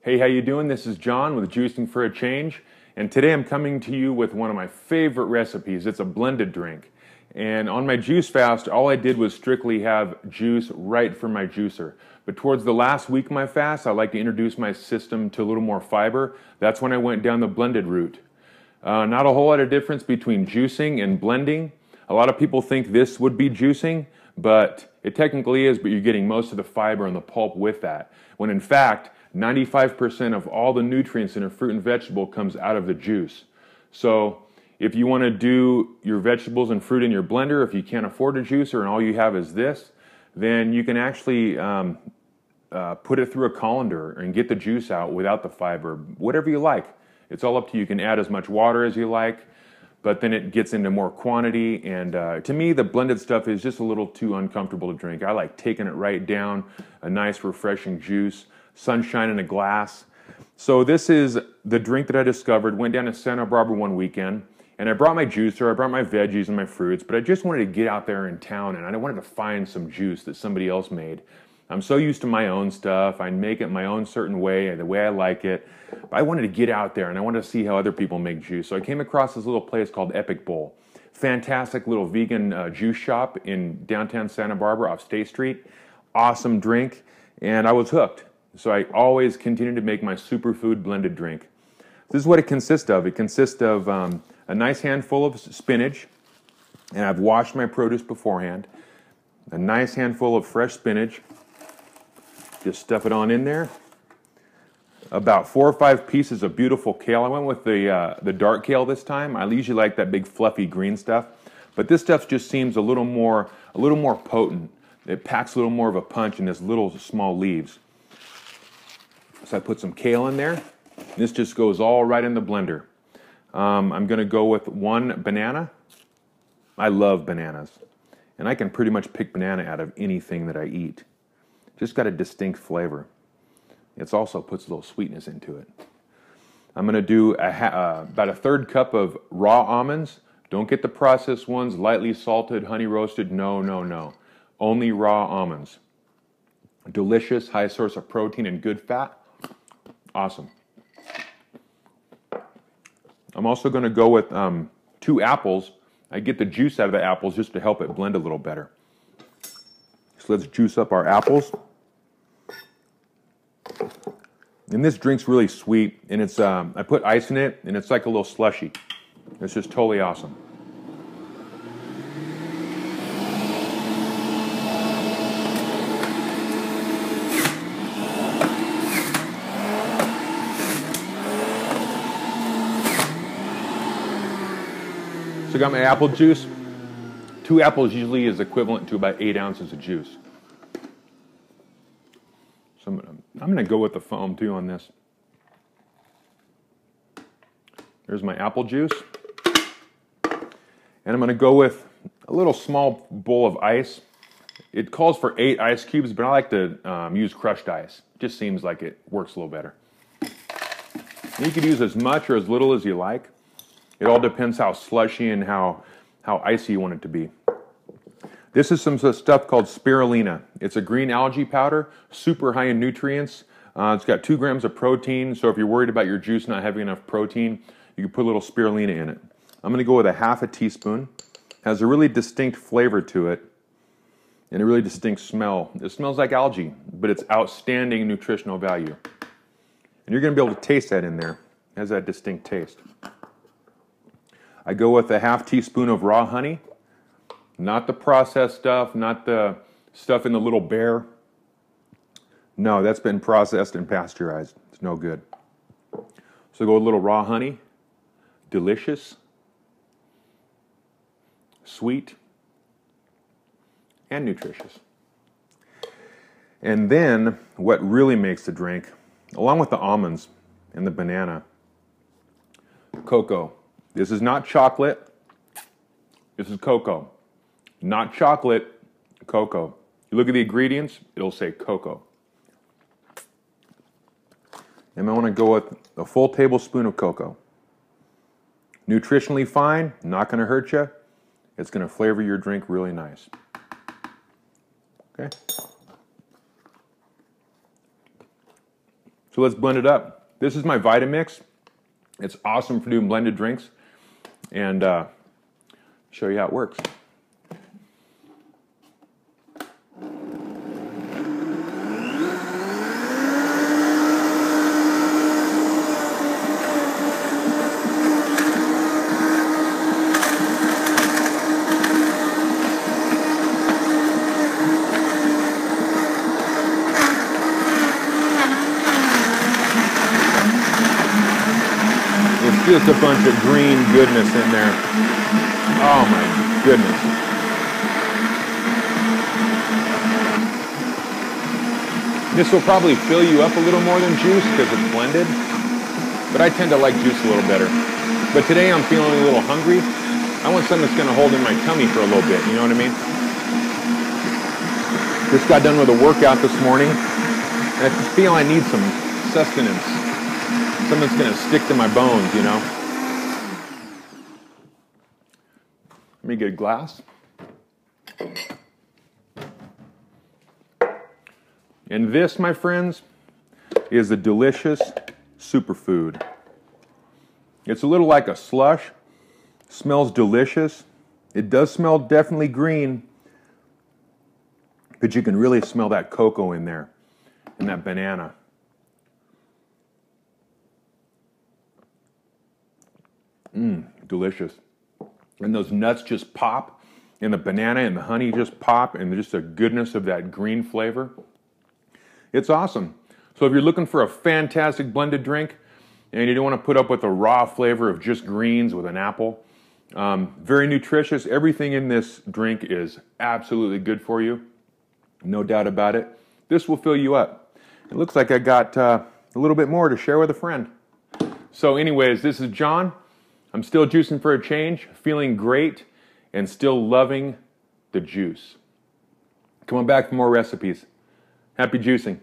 Hey, how you doing? This is John with Juicing for a Change, and today I'm coming to you with one of my favorite recipes. It's a blended drink, and on my juice fast, all I did was strictly have juice right from my juicer. But towards the last week of my fast, I like to introduce my system to a little more fiber. That's when I went down the blended route. Not a whole lot of difference between juicing and blending. A lot of people think this would be juicing, but it technically is, but you're getting most of the fiber and the pulp with that. When in fact, 95% of all the nutrients in a fruit and vegetable comes out of the juice. So if you want to do your vegetables and fruit in your blender, if you can't afford a juicer and all you have is this, then you can actually put it through a colander and get the juice out without the fiber, whatever you like. It's all up to you. You can add as much water as you like, but then it gets into more quantity. And to me, the blended stuff is just a little too uncomfortable to drink. I like taking it right down, a nice refreshing juice, sunshine in a glass. So this is the drink that I discovered. Went down to Santa Barbara one weekend, and I brought my juicer, I brought my veggies and my fruits, but I just wanted to get out there in town, and I wanted to find some juice that somebody else made. I'm so used to my own stuff. I make it my own certain way, the way I like it. But I wanted to get out there, and I wanted to see how other people make juice. So I came across this little place called Epic Bowl. Fantastic little vegan juice shop in downtown Santa Barbara off State Street. Awesome drink, and I was hooked. So I always continue to make my Superfood blended drink. This is what it consists of. It consists of a nice handful of spinach, and I've washed my produce beforehand. A nice handful of fresh spinach. Just stuff it on in there. About 4 or 5 pieces of beautiful kale. I went with the dark kale this time. I usually like that big fluffy green stuff, but this stuff just seems a little more potent. It packs a little more of a punch in its little small leaves. So I put some kale in there. This just goes all right in the blender. I'm going to go with 1 banana. I love bananas, and I can pretty much pick banana out of anything that I eat. Just got a distinct flavor. It also puts a little sweetness into it. I'm going to do about a 1/3 cup of raw almonds. Don't get the processed ones, lightly salted, honey roasted. No, no, no. Only raw almonds. Delicious, high source of protein and good fat. Awesome. I'm also going to go with 2 apples. I get the juice out of the apples just to help it blend a little better. So let's juice up our apples. And this drink's really sweet, and it's I put ice in it, and it's like a little slushy. It's just totally awesome. So I got my apple juice. 2 apples usually is equivalent to about 8 ounces of juice. So I'm going to go with the foam too on this. There's my apple juice. And I'm going to go with a little small bowl of ice. It calls for 8 ice cubes, but I like to use crushed ice. It just seems like it works a little better. And you could use as much or as little as you like. It all depends how slushy and how icy you want it to be. This is some stuff called spirulina. It's a green algae powder, super high in nutrients. It's got 2 grams of protein, so if you're worried about your juice not having enough protein, you can put a little spirulina in it. I'm going to go with a 1/2 teaspoon. Has a really distinct flavor to it and a really distinct smell. It smells like algae, but it's outstanding nutritional value. And you're going to be able to taste that in there. It has that distinct taste. I go with a 1/2 teaspoon of raw honey. Not the processed stuff, not the stuff in the little bear. No, that's been processed and pasteurized. It's no good. So go with a little raw honey. Delicious. Sweet. And nutritious. And then what really makes the drink, along with the almonds and the banana, cocoa. This is not chocolate. This is cocoa. Not chocolate, cocoa. You look at the ingredients, it'll say cocoa. And I want to go with a full tablespoon of cocoa. Nutritionally fine, not going to hurt you. It's going to flavor your drink really nice. Okay? So let's blend it up. This is my Vitamix. It's awesome for doing blended drinks, and show you how it works. Just a bunch of green goodness in there. Oh my goodness. This will probably fill you up a little more than juice because it's blended, but I tend to like juice a little better. But today I'm feeling a little hungry. I want something that's going to hold in my tummy for a little bit, you know what I mean? Just got done with a workout this morning, and I just feel I need some sustenance. Something that's going to stick to my bones, you know? Let me get a glass. And this, my friends, is a delicious superfood. It's a little like a slush. Smells delicious. It does smell definitely green, but you can really smell that cocoa in there and that banana. Delicious. And those nuts just pop, and the banana and the honey just pop, and just the goodness of that green flavor. It's awesome. So if you're looking for a fantastic blended drink, and you don't want to put up with the raw flavor of just greens with an apple, very nutritious. Everything in this drink is absolutely good for you. No doubt about it. This will fill you up. It looks like I got a little bit more to share with a friend. So anyways, this is John. I'm still juicing for a change, feeling great, and still loving the juice. Come on back for more recipes. Happy juicing.